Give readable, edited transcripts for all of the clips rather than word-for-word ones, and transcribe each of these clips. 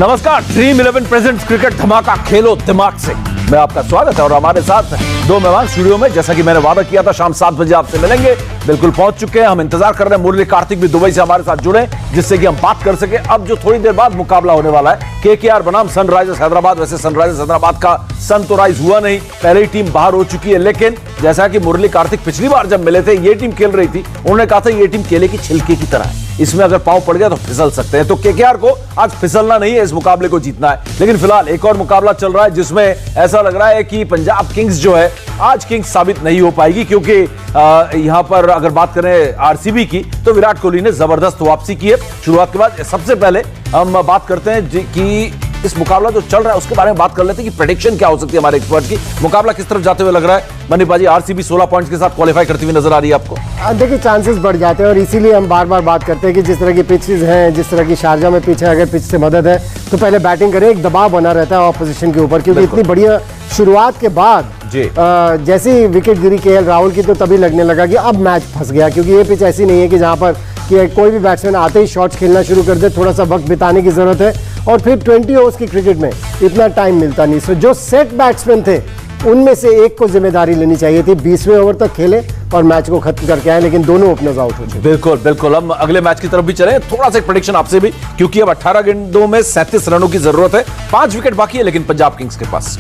नमस्कार, dream 11 presents cricket धमाका खेलो दिमाग से मैं आपका स्वागत है। और हमारे साथ दो मेहमान स्टूडियो में, जैसा कि मैंने वादा किया था शाम 7 बजे आपसे मिलेंगे, बिल्कुल पहुंच चुके हैं। हम इंतजार कर रहे हैं मुरली कार्तिक भी दुबई से हमारे साथ जुड़े, जिससे कि हम बात कर सके अब जो थोड़ी देर बाद मुकाबला होने वाला है केकेआर बनाम सनराइजर्स हैदराबाद। वैसे सनराइजर्स हैदराबाद का सन तो राइज हुआ नहीं, पहले ही टीम बाहर हो चुकी है, लेकिन जैसा कि मुरली कार्तिक पिछली बार जब मिले थे ये टीम खेल रही थी, उन्होंने कहा था ये टीम केले की छिलके की तरह है, इसमें अगर पांव पड़ गया तो फिसल सकते हैं। तो केकेआर को आज फिसलना नहीं है, इस मुकाबले को जीतना है। लेकिन फिलहाल एक और मुकाबला चल रहा है जिसमें ऐसा लग रहा है कि पंजाब किंग्स जो है आज किंग्स साबित नहीं हो पाएगी, क्योंकि यहां पर अगर बात करें आरसीबी की तो विराट कोहली ने जबरदस्त वापसी की है शुरुआत के बाद। सबसे पहले हम बात करते हैं कि इस मुकाबला जो चल रहा है उसके बारे में बात कर लेते हैं कि प्रेडिक्शन क्या हो सकती है हमारे एक्सपर्ट की। मुकाबला किस तरफ जाते हुए लग रहा है मनीष बाजी? आरसीबी 16 पॉइंट्स के साथ क्वालिफाई करती हुई नजर आ रही है आपको? देखिए, चांसेस बढ़ जाते हैं और इसीलिए हम बार बार बात करते हैं कि जिस तरह की पिचेस हैं, जिस तरह की शारजा में पिच है, अगर पिच से मदद है तो पहले बैटिंग करें। एक दबाव बना रहता है ऑपोजिशन के ऊपर, क्योंकि इतनी बढ़िया शुरुआत के बाद जैसे ही विकेट गिरी केएल राहुल की तो तभी लगने लगा कि अब मैच फंस गया, क्योंकि ये पिच ऐसी नहीं है कि जहां पर कि कोई भी बैट्समैन आते ही शॉट्स खेलना शुरू कर दे। थोड़ा सा वक्त बिताने की जरूरत है और फिर 20 ओवर्स की क्रिकेट में इतना टाइम मिलता नहीं। सो जो सेट बैट्समैन थे उनमें से एक को जिम्मेदारी लेनी चाहिए थी, 20वें ओवर तक खेले और मैच को खत्म करके आए, लेकिन दोनों ओपनर्स आउट हो चुके। बिल्कुल बिल्कुल। हम अगले मैच की तरफ भी चले, थोड़ा सा एक प्रेडिक्शन आपसे भी, क्योंकि अब 18 गेंदों में 37 रनों की जरूरत है, 5 विकेट बाकी है लेकिन पंजाब किंग्स के पास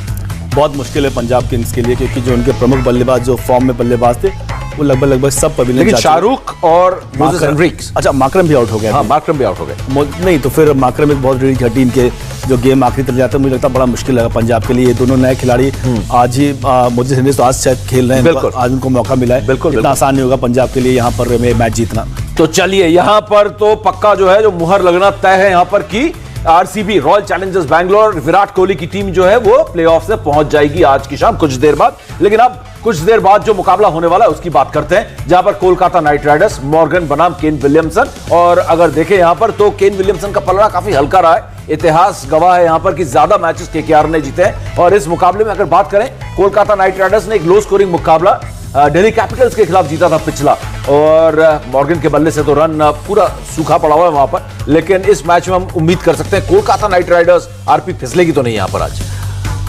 बहुत मुश्किल है पंजाब किंग्स के लिए, क्योंकि जो उनके प्रमुख बल्लेबाज जो फॉर्म में बल्लेबाज थे वो लगभग सब पवेलियन, लेकिन शाहरुख और मोजेस हेनरिक्स, अच्छा मार्करम भी आउट हो गया। हाँ, मार्करम भी आउट हो गए। नहीं तो फिर मार्करम एक बहुत रीढ़ हड्डी इनके जो गेम आखिरी तक जाता है, मुझे लगता है बड़ा मुश्किल लगा पंजाब के लिए। ये दोनों नए खिलाड़ी आज ही मोजेस हेनरिक्स तो आज शायद खेल रहे हैं, आज उनको मौका मिला है। बिल्कुल इतना आसान नहीं होगा पंजाब के लिए यहाँ पर मैच जीतना। तो चलिए, यहाँ पर तो पक्का जो है जो मुहर लगना तय है यहाँ पर की RCB royal Challengers Bangalore, Virat Kohli की टीम जो है वो प्लेऑफ से पहुंच जाएगी आज की शाम कुछ देर बाद। लेकिन अब कुछ देर बाद जो मुकाबला होने वाला है उसकी बात करते हैं, जहां पर कोलकाता नाइट राइडर्स मॉर्गन बनाम केन विलियमसन। और अगर देखें यहां पर तो केन विलियमसन का पलड़ा काफी हल्का रहा है, इतिहास गवाह है यहां पर कि ज्यादा मैचेस केकेआर ने जीते हैं। और इस मुकाबले में अगर बात करें, कोलकाता नाइट राइडर्स ने एक लो स्कोरिंग मुकाबला दिल्ली कैपिटल्स के खिलाफ जीता था पिछला, और मॉर्गन के बल्ले से तो रन पूरा सूखा पड़ा हुआ है वहां पर। लेकिन इस मैच में हम उम्मीद कर सकते हैं कोलकाता नाइट राइडर्स आरपी फिसलेगी तो नहीं यहां पर आज।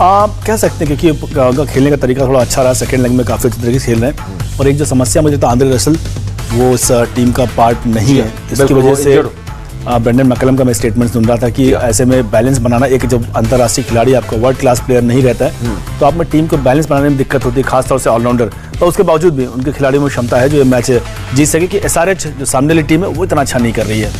आप कह सकते हैं क्योंकि उनका खेलने का तरीका थोड़ा अच्छा रहा, सेकंड लेग में काफी अच्छे तरीके से खेल रहे हैं। और एक जो समस्या मुझे तो आंद्रे रसल वो इस टीम का पार्ट नहीं है, इसकी वजह से ब्रेंडन मैकलम का मैं स्टेटमेंट सुन रहा था कि ऐसे में बैलेंस बनाना, एक जब अंतर्राष्ट्रीय खिलाड़ी आपका वर्ल्ड क्लास प्लेयर नहीं रहता है तो आप में टीम को बैलेंस बनाने में दिक्कत होती है, खासतौर से ऑलराउंडर। तो उसके बावजूद भी उनके खिलाड़ियों में क्षमता है जो ये मैच जीत सके, कि एसआरएच जो सामने वाली टीम है वो इतना अच्छा नहीं कर रही है।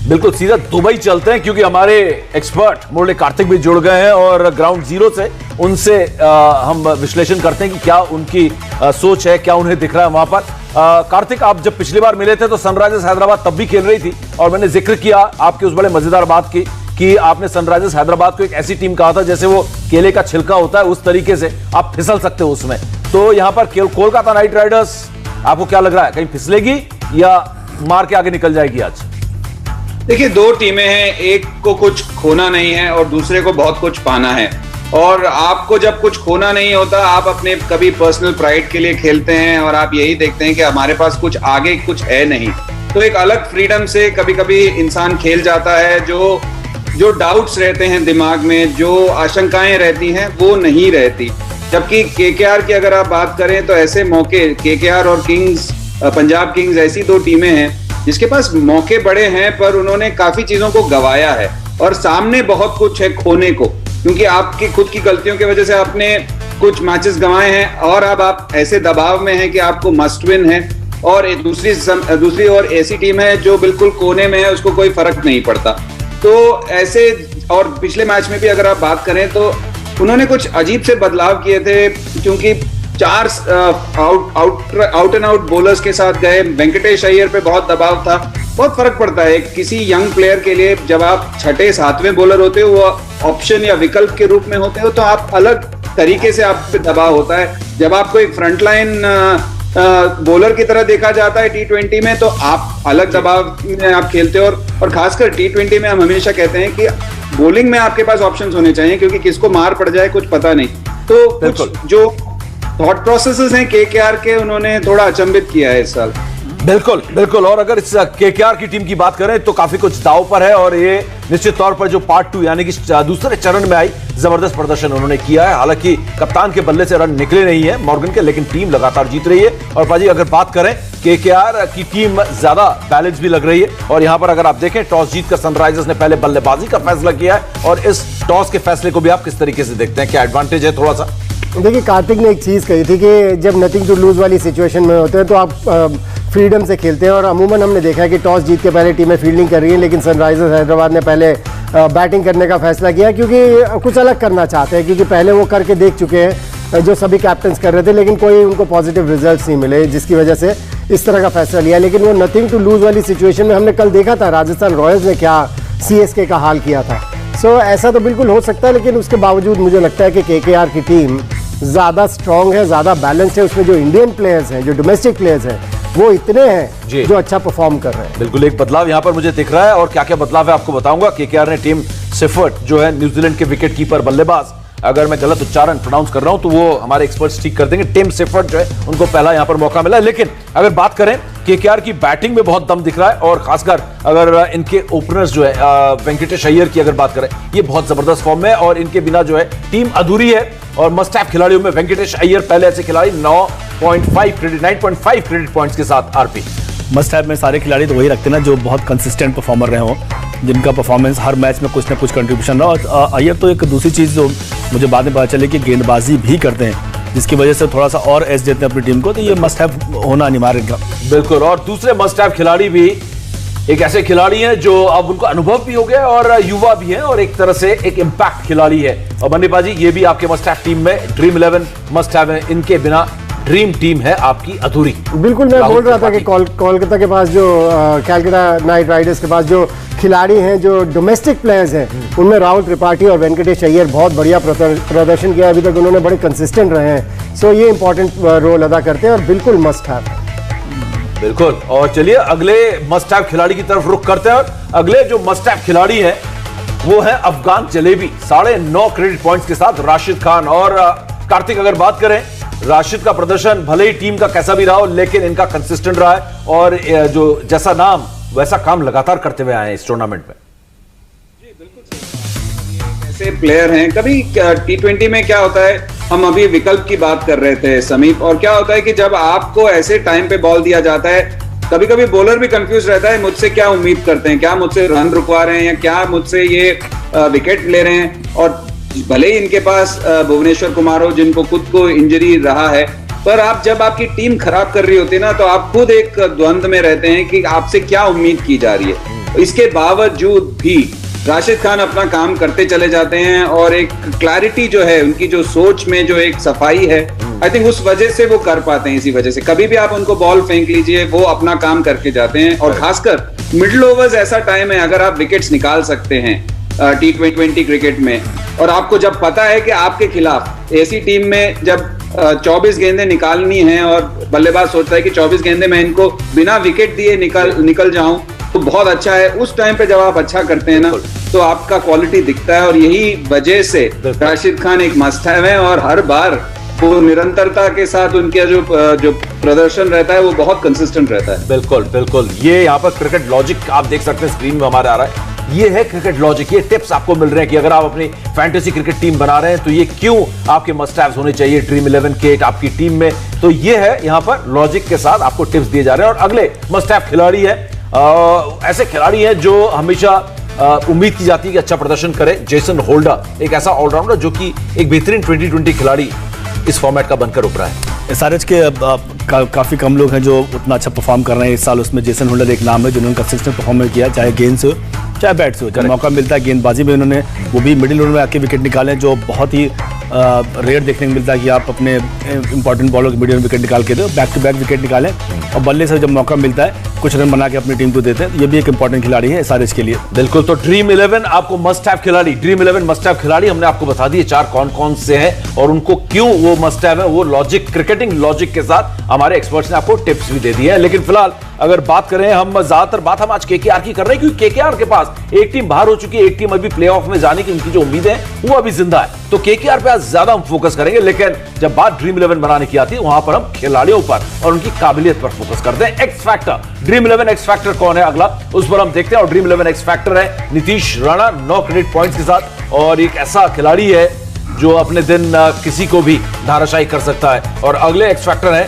बिल्कुल, सीधा दुबई चलते हैं क्योंकि हमारे एक्सपर्ट मुरली कार्तिक भी जुड़ गए हैं और ग्राउंड जीरो से उनसे हम विश्लेषण करते हैं कि क्या उनकी सोच है, क्या उन्हें दिख रहा है वहां पर। कार्तिक, आप जब पिछली बार मिले थे तो सनराइजर्स हैदराबाद तब भी खेल रही थी और मैंने जिक्र किया आपकी उस बड़े मजेदार बात की कि आपने सनराइजर्स हैदराबाद को एक ऐसी टीम कहा था जैसे वो केले का छिलका होता है, उस तरीके से आप फिसल सकते हो उसमें। तो यहाँ पर कोलकाता नाइट राइडर्स आपको क्या लग रहा है, कहीं फिसलेगी या मार के आगे निकल जाएगी आज? देखिए, दो टीमें हैं, एक को कुछ खोना नहीं है और दूसरे को बहुत कुछ पाना है। और आपको जब कुछ खोना नहीं होता, आप अपने कभी पर्सनल प्राइड के लिए खेलते हैं और आप यही देखते हैं कि हमारे पास कुछ आगे कुछ है नहीं, तो एक अलग फ्रीडम से कभी कभी इंसान खेल जाता है। जो डाउट्स रहते हैं दिमाग में, जो आशंकाएं रहती हैं वो नहीं रहती। जबकि केकेआर की अगर आप बात करें तो ऐसे मौके, केकेआर और किंग्स, पंजाब किंग्स ऐसी दो टीमें हैं जिसके पास मौके बड़े हैं पर उन्होंने काफी चीजों को गंवाया है और सामने बहुत कुछ है खोने को, क्योंकि आपकी खुद की गलतियों की वजह से आपने कुछ मैचेस गंवाए हैं और अब आप ऐसे दबाव में हैं कि आपको मस्ट विन है। और एक दूसरी और ऐसी टीम है जो बिल्कुल कोने में है, उसको कोई फर्क नहीं पड़ता। तो ऐसे, और पिछले मैच में भी अगर आप बात करें तो उन्होंने कुछ अजीब से बदलाव किए थे, क्योंकि 4 आउट एंड आउट बॉलर्स के साथ गए। वेंकटेश अय्यर पे बहुत दबाव था। बहुत फर्क पड़ता है किसी यंग प्लेयर के लिए, जब आप 6, 7वें बॉलर होते हो, वो ऑप्शन या विकल्प के रूप में होते हो, तो आप अलग तरीके से आप पे दबाव होता है। जब आपको एक फ्रंटलाइन बॉलर की तरह देखा जाता है T20 में, तो आप अलग दबाव में आप खेलते हो। और खासकर T20 में हम हमेशा कहते हैं कि बॉलिंग में आपके पास ऑप्शंस होने चाहिए, क्योंकि किसको मार पड़ जाए कुछ पता नहीं। तो कुछ जो थॉट प्रोसेसेस हैं केकेआर के, उन्होंने थोड़ा अचंभित किया है इस साल। बिल्कुल बिल्कुल। और अगर इस केकेआर की टीम की बात करें तो काफी कुछ दांव पर है और ये निश्चित तौर पर जो पार्ट 2 यानी कि दूसरे चरण में आई जबरदस्त प्रदर्शन उन्होंने किया है। हालांकि कप्तान के बल्ले से रन निकले नहीं है मॉर्गन के, लेकिन टीम लगातार जीत रही है। और पाजी अगर बात करें केकेआर की टीम ज्यादा बैलेंस भी लग रही है, और यहां पर अगर आप देखें टॉस जीतकर सनराइजर्स ने पहले बल्लेबाजी का फैसला किया है, और इस टॉस के फैसले को भी आप किस तरीके से देखते हैं, क्या एडवांटेज है थोड़ा सा? देखिए कार्तिक ने एक चीज़ कही थी कि जब नथिंग टू लूज वाली सिचुएशन में होते हैं तो आप फ्रीडम से खेलते हैं, और अमूमन हमने देखा है कि टॉस जीत के पहले टीमें फील्डिंग कर रही हैं, लेकिन सनराइजर्स हैदराबाद ने पहले बैटिंग करने का फैसला किया क्योंकि कुछ अलग करना चाहते हैं, क्योंकि पहले वो करके देख चुके हैं जो सभी कैप्टन्स कर रहे थे, लेकिन कोई उनको पॉजिटिव रिजल्ट्स नहीं मिले, जिसकी वजह से इस तरह का फैसला लिया। लेकिन वो नथिंग टू लूज वाली सिचुएशन में हमने कल देखा था राजस्थान रॉयल्स ने क्या सीएसके का हाल किया था। सो ऐसा तो बिल्कुल हो सकता है, लेकिन उसके बावजूद मुझे लगता है कि केकेआर की टीम ज़्यादा स्ट्रॉन्ग है, ज़्यादा बैलेंस्ड है। उसमें जो इंडियन प्लेयर्स हैं, जो डोमेस्टिक प्लेयर्स हैं, वो इतने हैं जो अच्छा परफॉर्म कर रहे हैं। बिल्कुल एक बदलाव यहां पर मुझे दिख रहा है, और क्या क्या बदलाव है आपको बताऊंगा। केकेआर ने टिम सेफर्ट जो है न्यूजीलैंड के विकेट कीपर बल्लेबाज, अगर मैं गलत उच्चारण प्रोनाउंस कर रहा हूं तो वो हमारे एक्सपर्ट्स ठीक कर देंगे, टिम सेफर्ट जो है उनको पहला यहां पर मौका मिला है। लेकिन अगर बात करें केकेआर की बैटिंग में बहुत दम दिख रहा है, और खासकर अगर इनके ओपनर्स जो है वेंकटेश अय्यर की अगर बात करें, ये बहुत जबरदस्त फॉर्म में है, और इनके बिना जो है टीम अधूरी है। और मस्ट हैव खिलाड़ियों में वेंकटेश अय्यर पहले ऐसे खिलाड़ी 9.5 क्रेडिट पॉइंट्स के साथ आरपी। मस्ट हैव में सारे खिलाड़ी तो वही रखते हैं ना जो बहुत कंसिस्टेंट परफॉर्मर रहे हों, जिनका परफॉर्मेंस हर मैच में कुछ ना कुछ कंट्रीब्यूशन रहा। और अय्यर तो एक दूसरी चीज़ जो मुझे बाद में पता चले कि गेंदबाजी भी करते हैं, जिसकी वजह से थोड़ा सा और एज देते हैं अपनी टीम को, तो ये मस्ट हैव होना अनिवार्य इनका। बिल्कुल, और दूसरे मस्ट हैव खिलाड़ी भी एक ऐसे खिलाड़ी हैं जो अब उनको अनुभव भी हो गया और युवा भी हैं, और एक तरह से एक इंपैक्ट खिलाड़ी है। और बन्नी बाजी ये भी आपके मस्ट हैव टीम में ड्रीम 11 मस्ट हैव है, इनके बिना ड्रीम टीम है आपकी अधूरी। बिल्कुल, मैं बोल रहा था कि कोलकाता के पास जो कैलकाटा नाइट राइडर्स के पास जो खिलाड़ी हैं, जो डोमेस्टिक प्लेयर्स हैं, उनमें राहुल त्रिपाठी और वेंकटेश अय्यर बहुत बढ़िया प्रदर्शन किया। अभी तक उन्होंने बड़े कंसिस्टेंट रहे हैं, सो ये इंपॉर्टेंट रोल अदा करते हैं और बिल्कुल मस्ट हैव। बिल्कुल, और चलिए अगले मस्ट हैव खिलाड़ी की तरफ रुख करते हैं। और अगले जो मस्ट हैव खिलाड़ी हैं वो है अफगान जलेबी, 9.5 क्रेडिट पॉइंट्स के साथ राशिद खान। और कार्तिक अगर बात करें, राशिद का प्रदर्शन भले ही टीम का कैसा भी रहा हो, लेकिन इनका कंसिस्टेंट रहा है, और जो जैसा नाम वैसा काम लगातार करते हुए आए हैं इस टूर्नामेंट में। जी बिल्कुल, ऐसे प्लेयर हैं। कभी T20 में क्या होता है, हम अभी विकल्प की बात कर रहे थे समीप, और क्या होता है कि जब आपको ऐसे टाइम पे बॉल दिया जाता है, कभी कभी बॉलर भी कंफ्यूज रहता है, मुझसे क्या उम्मीद करते हैं, क्या मुझसे रन रुकवा रहे हैं या क्या मुझसे ये विकेट ले रहे हैं। और भले ही इनके पास भुवनेश्वर कुमार हो, जिनको खुद को इंजरी रहा है, पर आप जब आपकी टीम खराब कर रही होती है ना, तो आप खुद एक द्वंद में रहते हैं कि आपसे क्या उम्मीद की जा रही है। इसके बावजूद भी राशिद खान अपना काम करते चले जाते हैं, और एक क्लैरिटी जो है उनकी, जो सोच में जो एक सफाई है, आई थिंक उस वजह से वो कर पाते हैं। इसी वजह से कभी भी आप उनको बॉल फेंक लीजिए, वो अपना काम करके जाते हैं। और खासकर मिडिल ओवर्स ऐसा टाइम है, अगर आप विकेट्स निकाल सकते हैं T20 क्रिकेट में, और आपको जब पता है कि आपके खिलाफ ऐसी टीम में जब 24 गेंदें निकालनी हैं, और बल्लेबाज सोचता है कि 24 गेंदें मैं इनको बिना विकेट दिए निकल जाऊं, तो बहुत अच्छा है। उस टाइम पे जब आप अच्छा करते हैं ना, तो आपका क्वालिटी दिखता है, और यही वजह से राशिद खान एक मस्ट हैव है, और हर बार वो निरंतरता के साथ उनका जो प्रदर्शन रहता है वो बहुत कंसिस्टेंट रहता है। बिल्कुल बिल्कुल, ये यहाँ पर क्रिकेट लॉजिक आप देख सकते हैं स्क्रीन में हमारे आ रहा है, ये है क्रिकेट लॉजिक। ये टिप्स आपको मिल रहे हैं कि अगर आप अपनी फैंटेसी क्रिकेट टीम बना रहे हैं तो ये क्यों आपके मस्ट हैव्स होने चाहिए ड्रीम 11 किट आपकी टीम में। तो ये है यहाँ पर लॉजिक के साथ आपको टिप्स दिए जा रहे हैं। और अगले मस्ट हैव खिलाड़ी है, ऐसे खिलाड़ी हैं जो हमेशा उम्मीद की जाती है कि अच्छा प्रदर्शन करे, जेसन होल्डर, एक ऐसा ऑलराउंडर जो कि एक बेहतरीन 2020 खिलाड़ी इस फॉर्मेट का बनकर उभरा है। एसआरएच के काफ़ी कम लोग हैं जो उतना अच्छा परफॉर्म कर रहे हैं इस साल, उसमें जेसन होल्डर एक नाम है जिन्होंने कंसिस्टेंट परफॉर्मेंस किया, चाहे गेंद से हो चाहे बैट से हो। जब मौका मिलता है गेंदबाजी में उन्होंने वो भी मिडिल ओवर में आके विकेट निकाले, जो बहुत ही रेयर देखने को मिलता है कि आप अपने इंपॉर्टेंट बॉलर के मिडिल में विकेट निकाल के दो, बैक टू बैक विकेट निकालें, और बल्ले से जब मौका मिलता है कुछ रन बना के अपनी टीम को देते हैं। ये भी एक इंपॉर्टेंट खिलाड़ी है एसआरएच के लिए। बिल्कुल, तो ड्रीम 11 आपको मस्ट हैव खिलाड़ी, ड्रीम 11 मस्ट हैव खिलाड़ी हमने आपको बता दिए 4 कौन कौन से हैं और उनको क्यों वो मस्ट हैव है। वो लॉजिक, क्रिकेटिंग लॉजिक के साथ हमारे एक्सपर्ट्स ने आपको टिप्स भी दे दिए हैं। लेकिन फिलहाल अगर बात करें हम ज्यादातर बात हम आज केकेआर की कर रहे हैं, क्योंकि केकेआर के पास एक टीम बाहर हो चुकी है, एक टीम अभी प्लेऑफ में जाने की उनकी जो उम्मीदें हैं वो अभी जिंदा है, तो केकेआर पे आज ज्यादा हम फोकस करेंगे। लेकिन जब बात ड्रीम 11 बनाने की आती है वहां पर हम खिलाड़ियों पर और उनकी काबिलियत पर फोकस करते हैं। X factor, dream 11 x factor कौन है अगला, उस पर हम देखते हैं। और ड्रीम 11 एक्स फैक्टर है नीतीश राणा, 9 क्रेडिट पॉइंट्स के साथ, और एक ऐसा खिलाड़ी है जो अपने दिन किसी को भी धाराशायी कर सकता है। और अगले एक्स फैक्टर है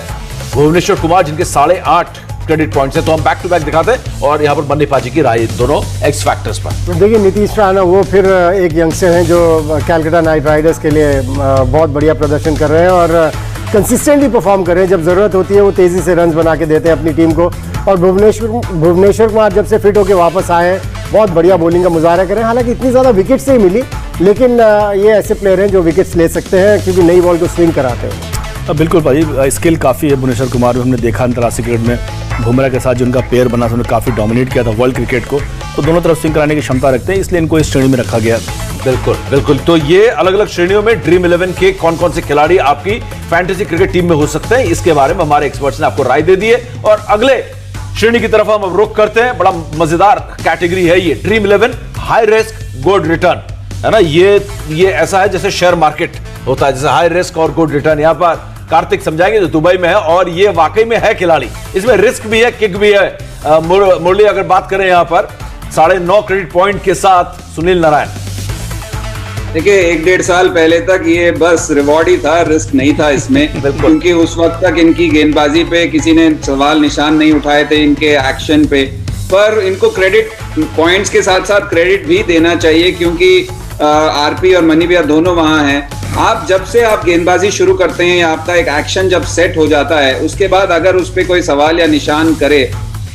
भुवनेश्वर कुमार, जिनके 8.5 क्रेडिट पॉइंट्स है। तो हम बैक टू बैक दिखाते हैं और यहां पर बन्नी पाजी की राय दोनों एक्स फैक्टर्स पर। तो देखिए नीतीश राणा वो फिर एक यंगस्टर हैं जो कैलकाटा नाइट राइडर्स के लिए बहुत बढ़िया प्रदर्शन कर रहे हैं और कंसिस्टेंटली परफॉर्म कर रहे हैं। जब जरूरत होती है वो तेजी से रन बना के देते हैं अपनी टीम को। और भुवनेश्वर कुमार जब से फिट होकर वापस आए हैं बहुत बढ़िया बॉलिंग का मुजाहरा करें। हालांकि इतनी ज़्यादा विकेट्स नहीं मिली, लेकिन ये ऐसे प्लेयर हैं जो विकेट्स ले सकते हैं क्योंकि नई बॉल को स्विंग कराते हैं। बिल्कुल भाई, स्किल काफ़ी है भुवनेश्वर कुमार में। हमने देखा अंतर्राष्ट्रीय क्रिकेट में बुमराह के साथ जो उनका पेयर बना, उन्होंने काफ़ी डोमिनेट किया था वर्ल्ड क्रिकेट को, तो दोनों तरफ स्विंग कराने की क्षमता रखते हैं, इसलिए इनको इस श्रेणी में रखा गया। बिल्कुल बिल्कुल। तो ये अलग अलग श्रेणियों में ड्रीम 11 के कौन कौन से खिलाड़ी आपकी फैंटेसी क्रिकेट टीम में हो सकते हैं, इसके बारे में हमारे एक्सपर्ट्स ने आपको राय दे दी है। और अगले श्रेणी की तरफ हम रुख करते हैं। बड़ा मजेदार कैटेगरी है ये, dream 11 high risk good return, है ना। ये ऐसा है जैसे शेयर मार्केट होता है, जैसे हाई रिस्क और गुड रिटर्न। यहां पर कार्तिक समझाएंगे जो दुबई में है, और ये वाकई में है खिलाड़ी, इसमें रिस्क भी है, किक भी है। मुरली अगर बात करें यहां पर 9.5 क्रेडिट पॉइंट के साथ सुनील नारायण। देखिए 1-1.5 साल पहले तक ये बस रिवॉर्ड ही था, रिस्क नहीं था इसमें, क्योंकि उस वक्त तक इनकी गेंदबाजी पे किसी ने सवाल निशान नहीं उठाए थे, इनके एक्शन पे। पर इनको क्रेडिट पॉइंट्स के साथ साथ क्रेडिट भी देना चाहिए, क्योंकि आरपी और मनी भैया दोनों वहां हैं। आप जब से आप गेंदबाजी शुरू करते हैं या आपका एक एक्शन जब सेट हो जाता है, उसके बाद अगर उस पर कोई सवाल या निशान करे,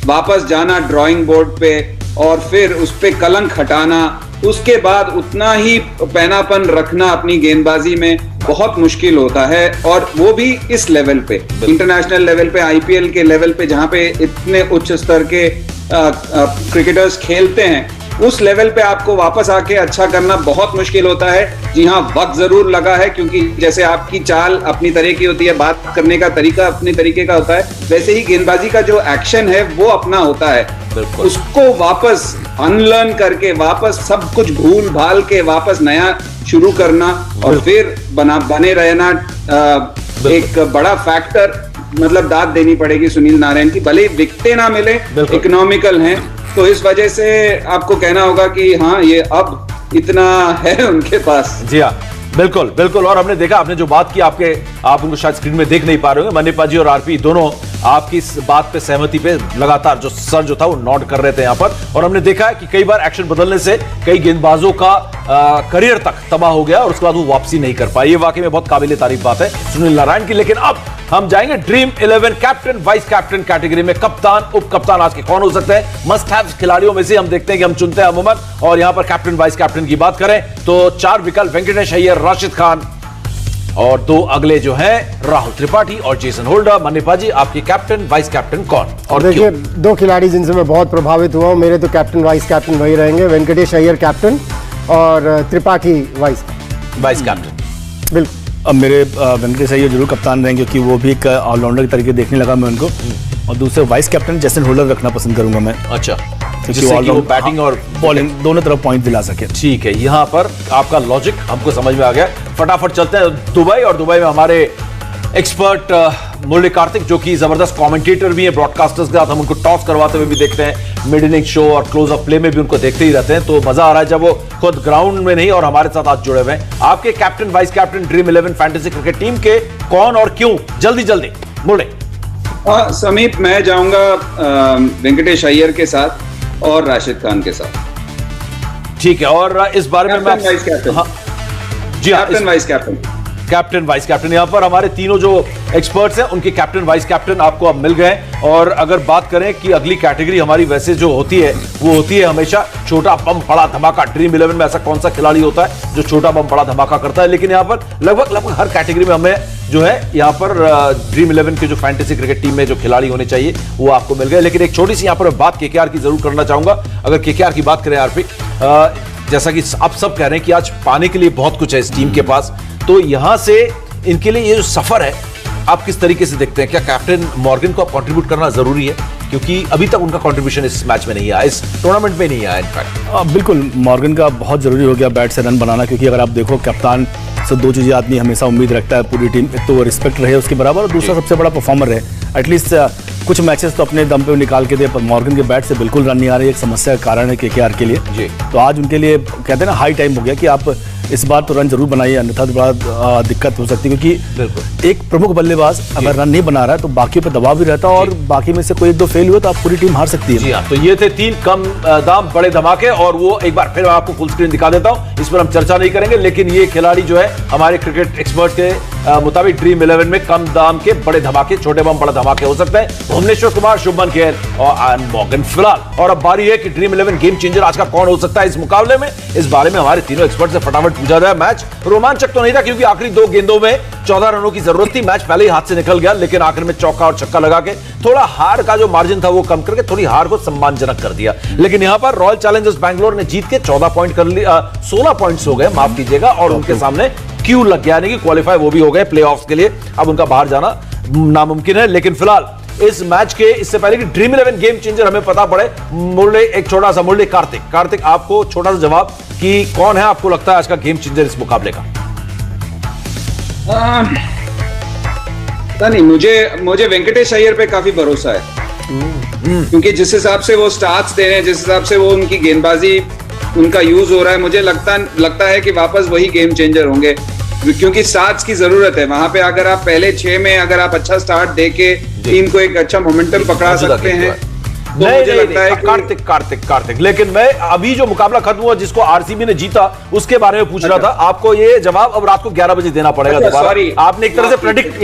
वापस जाना ड्राइंग बोर्ड पे और फिर उस पर कलंक हटाना, उसके बाद उतना ही पैनापन रखना अपनी गेंदबाजी में बहुत मुश्किल होता है। और वो भी इस लेवल पे, इंटरनेशनल लेवल पे, आईपीएल के लेवल पे, जहां पे इतने उच्च स्तर के क्रिकेटर्स खेलते हैं, उस लेवल पे आपको वापस आके अच्छा करना बहुत मुश्किल होता है। जी हाँ, वक्त जरूर लगा है, क्योंकि जैसे आपकी चाल अपनी तरह की होती है, बात करने का तरीका अपने तरीके का होता है, वैसे ही गेंदबाजी का जो एक्शन है वो अपना होता है। उसको वापस अनलर्न करके, वापस सब कुछ भूल भाल के वापस नया शुरू करना और फिर बने रहना एक बड़ा फैक्टर, मतलब दाद देनी पड़ेगी सुनील नारायण की। भले ही विकेटें ना मिले, इकोनॉमिकल हैं, तो इस वजह से आपको कहना होगा कि हाँ, ये अब इतना है उनके पास। जी हाँ, बिल्कुल बिल्कुल। और हमने देखा, आपने जो बात की, आप उनको शायद स्क्रीन में देख नहीं पा रहे होंगे, मन्नीपा जी और आरपी दोनों आपकी इस बात पे सहमति पे लगातार जो सर जो था वो नॉड कर रहे थे यहाँ पर। और हमने देखा है कि कई बार एक्शन बदलने से कई गेंदबाजों का करियर तक तबाह हो गया और उसके बाद वो वापसी नहीं कर पाए। ये वाकई में बहुत काबिल तारीफ बात है सुनील नारायण की। लेकिन अब हम जाएंगे dream 11 captain vice captain category में। कप्तान उप कप्तान आज के कौन हो सकते हैं, मस्ट हैव खिलाड़ियों में से हम देखते हैं कि हम चुनते हैं अमूमन। और यहां पर कैप्टन वाइस कैप्टन की बात करें तो 4 विकल्प, वेंकटेश अय्यर, राशिद खान, और 2 अगले जो हैं राहुल त्रिपाठी और जेसन होल्डर। मन्नीपा जी, आपकी कैप्टन वाइस कैप्टन कौन और देखिए 2 खिलाड़ी जिनसे मैं बहुत प्रभावित हुआ हूं, मेरे तो कैप्टन वाइस कैप्टन वही रहेंगे, वेंकटेश अय्यर कैप्टन और त्रिपाठी वाइस कैप्टन। बिल्कुल। अब मेरे वेंकटेश अय्यर जरूर कप्तान रहेंगे, क्योंकि वो भी एक ऑलराउंडर के तरीके देखने लगा मैं उनको। और दूसरे वाइस कैप्टन जेसन होल्डर रखना पसंद करूंगा मैं। अच्छा, क्योंकि वो बैटिंग और बॉलिंग दोनों तरफ पॉइंट दिला सके। ठीक है, यहां पर आपका लॉजिक हमको समझ में आ गया। फटाफट चलते हैं दुबई, और दुबई में हमारे एक्सपर्ट मुरली कार्तिक, जो कि जबरदस्त कमेंटेटर भी हैं ब्रॉडकास्टर्स के साथ, हम उनको टॉस करवाते हुए भी देखते हैं, मिड इनिंग शो और क्लोज ऑफ प्ले में भी उनको देखते ही रहते हैं। तो मजा आ रहा है जब वो खुद ग्राउंड में नहीं और हमारे साथ आज जुड़े हुए हैं। आपके captain vice captain dream 11 fantasy cricket team के कौन और क्यों, जल्दी जल्दी मुरली। समीप, मैं जाऊंगा वेंकटेश अय्यर के साथ और राशिद खान के साथ। ठीक है, और इस बारे में मैं वाइस कैप्टन, हाँ जी हाँ, captain vice captain, captain vice captain. यहां पर हमारे तीनों जो एक्सपर्ट्स हैं उनके कैप्टन वाइस कैप्टन आपको अब मिल गए। और अगर बात करें कि अगली कैटेगरी हमारी वैसे जो होती है वो होती है हमेशा छोटा बम बड़ा धमाका। ड्रीम 11 में ऐसा कौन सा खिलाड़ी होता है जो छोटा बम बड़ा धमाका करता है, लेकिन यहाँ पर लगभग हर कैटेगरी में हमें जो है यहाँ पर ड्रीम 11 के जो फैंटेसी क्रिकेट टीम में जो खिलाड़ी होने चाहिए वो आपको मिल गए। लेकिन एक छोटी सी यहाँ पर बात केकेआर की जरूर करना चाहूंगा। अगर केकेआर की बात करें आरपी, जैसा कि आप सब कह रहे हैं कि आज पाने के लिए बहुत कुछ है इस टीम के पास, तो यहां से इनके लिए ये जो सफर है आप किस तरीके से देखते हैं? क्या कैप्टन मॉर्गन को आप कंट्रीब्यूट करना जरूरी है? क्योंकि अभी तक उनका कंट्रीब्यूशन इस मैच में नहीं आया, इस टूर्नामेंट में नहीं आया इनफैक्ट। बिल्कुल मॉर्गन का बहुत जरूरी हो गया बैट से रन बनाना, क्योंकि अगर आप देखो कप्तान से दो चीज़ें आदमी हमेशा उम्मीद रखता है पूरी टीम, एक तो वो रिस्पेक्ट रहे उसके बराबर और दूसरा सबसे बड़ा परफॉर्मर रहे। एटलीस्ट कुछ मैचेस तो अपने दम पे निकाल के दे, पर मॉर्गन के बैट से बिल्कुल रन नहीं आ रही, एक समस्या का कारण है केकेआर के लिए जी। तो आज उनके लिए कहते हैं ना हाई टाइम हो गया कि आप इस बार तो रन जरूर बनाइए, अन्यथा तो बड़ा दिक्कत हो सकती है, क्योंकि एक प्रमुख बल्लेबाज अगर रन नहीं बना रहा है तो बाकियों पर दबाव भी रहता है और बाकी में से कोई एक दो फेल हुए तो आप पूरी टीम हार सकती है। जी हाँ, तो ये थे 3 कम दाम बड़े धमाके, और वो एक बार फिर मैं आपको फुल स्क्रीन दिखा देता हूं, इस पर हम चर्चा नहीं करेंगे, लेकिन ये खिलाड़ी जो है हमारे क्रिकेट एक्सपर्ट के मुताबिक ड्रीम 11 में कम दाम के बड़े धमाके, छोटे बम बड़े धमाके हो सकते हैं। भुवनेश्वर कुमार, शुभमन गिल और मॉर्गन फिलहाल। और अब बारी है कि ड्रीम 11 गेम चेंजर आज का कौन हो सकता है इस मुकाबले में। इस बारे में हमारे तीनों एक्सपर्ट से फटाफट पूछा जाए। मैच रोमांचक तो नहीं था क्योंकि आखिरी 2 गेंदों में 14 रनों की जरूरत थी, मैच पहले ही हाथ से निकल गया, लेकिन आखिर में चौका और छक्का लगा के थोड़ा हार का जो मार्जिन था वो कम करके थोड़ी हार को सम्मानजनक कर दिया। लेकिन यहां पर रॉयल चैलेंजर्स बैंगलोर ने जीत के 14 पॉइंट कर लिया, 16 पॉइंट्स हो गए, माफ कीजिएगा, और उनके सामने क्यू लग गया, यानी कि क्वालिफाई वो भी हो गए प्लेऑफ्स के लिए, अब उनका बाहर जाना नामुमकिन है। लेकिन फिलहाल इस मैच के इससे पहले कि ड्रीम 11 गेम चेंजर हमें पता पड़े, मुरली एक छोटा सा मुरली कार्तिक आपको छोटा सा जवाब कि कौन है आपको लगता है आज का गेम चेंजर इस मुकाबले का? नहीं, मुझे वेंकटेश अय्यर पे काफी भरोसा है, क्योंकि जिस हिसाब से वो स्टार्ट्स दे रहे हैं, जिस हिसाब से वो उनकी गेंदबाजी उनका यूज हो रहा है, मुझे लगता है कि वापस वही गेम चेंजर होंगे, क्योंकि स्टार्ट्स की जरूरत है वहां पे। अगर आप पहले 6 में अगर आप अच्छा स्टार्ट दे के टीम को एक अच्छा मोमेंटम पकड़ा सकते हैं तो मुझे लगता है कार्तिक, लेकिन मैं अभी जो मुकाबला खत्म हुआ जिसको आरसीबी ने जीता उसके बारे में पूछ रहा था। आपको ये जवाब अब रात को 11 बजे देना पड़ेगा दोबारा। आपने एक तरह से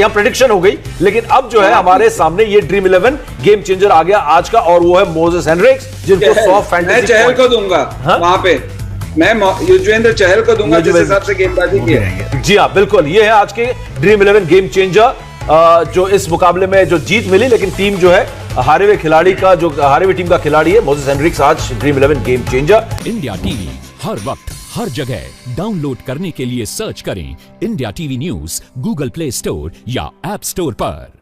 प्रेडिक्शन हो गई, लेकिन अब जो है हमारे सामने ये ड्रीम 11 गेम चेंजर आ गया आज का, और वो है मोजेस हेनरिक्स, जिनको 100 फैंटेसी मैं चहल को दूंगा वहां पे, मैं युजवेंद्र चहल को दूंगा जिस हिसाब से गेंदबाजी की है। जी हाँ, बिल्कुल, ये है आज के ड्रीम 11 गेम चेंजर जो इस मुकाबले में जो जीत मिली, लेकिन टीम जो है हारे हुए टीम का खिलाड़ी है मोजेस हेनरिक्स, आज dream 11 game changer. India TV हर वक्त हर जगह डाउनलोड करने के लिए सर्च करें India TV news Google Play Store या ऐप स्टोर पर।